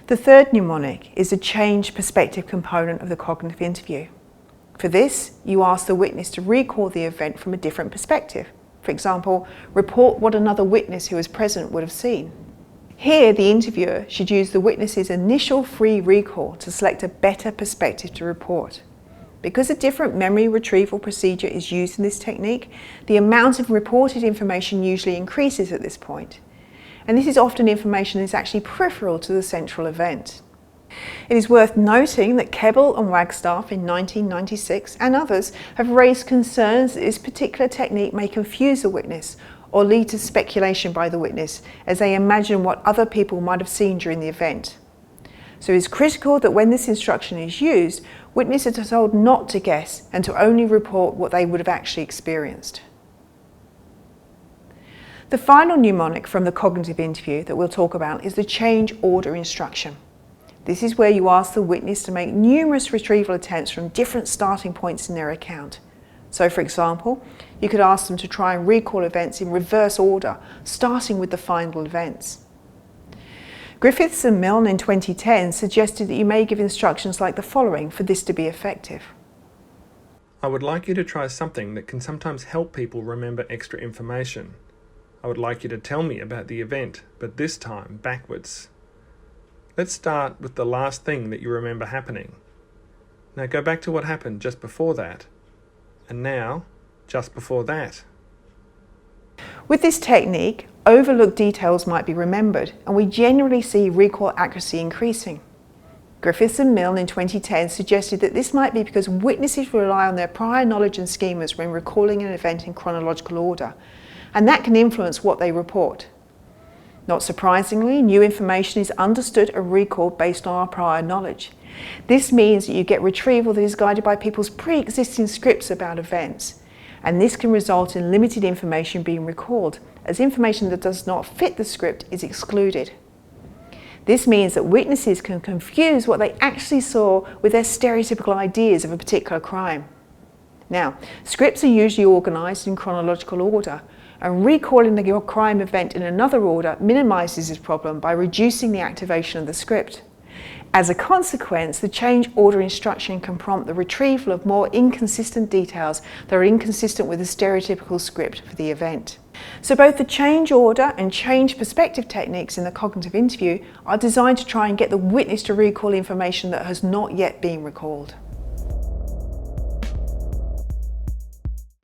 The third mnemonic is the change perspective component of the cognitive interview. For this, you ask the witness to recall the event from a different perspective. For example, report what another witness who was present would have seen. Here, the interviewer should use the witness's initial free recall to select a better perspective to report. Because a different memory retrieval procedure is used in this technique, the amount of reported information usually increases at this point. And this is often information that is actually peripheral to the central event. It is worth noting that Kebbel and Wagstaff in 1996 and others have raised concerns that this particular technique may confuse the witness or lead to speculation by the witness as they imagine what other people might have seen during the event. So it is critical that when this instruction is used, witnesses are told not to guess and to only report what they would have actually experienced. The final mnemonic from the cognitive interview that we'll talk about is the change order instruction. This is where you ask the witness to make numerous retrieval attempts from different starting points in their account. So for example, you could ask them to try and recall events in reverse order, starting with the final events. Griffiths and Milne in 2010 suggested that you may give instructions like the following for this to be effective. I would like you to try something that can sometimes help people remember extra information. I would like you to tell me about the event, but this time backwards. Let's start with the last thing that you remember happening. Now go back to what happened just before that. And now, just before that. With this technique, overlooked details might be remembered, and we generally see recall accuracy increasing. Griffiths and Milne in 2010 suggested that this might be because witnesses rely on their prior knowledge and schemas when recalling an event in chronological order, and that can influence what they report. Not surprisingly, new information is understood and recalled based on our prior knowledge. This means that you get retrieval that is guided by people's pre-existing scripts about events, and this can result in limited information being recalled, as information that does not fit the script is excluded. This means that witnesses can confuse what they actually saw with their stereotypical ideas of a particular crime. Now, scripts are usually organised in chronological order, and recalling your crime event in another order minimises this problem by reducing the activation of the script. As a consequence, the change order instruction can prompt the retrieval of more inconsistent details that are inconsistent with the stereotypical script for the event. So both the change order and change perspective techniques in the cognitive interview are designed to try and get the witness to recall information that has not yet been recalled.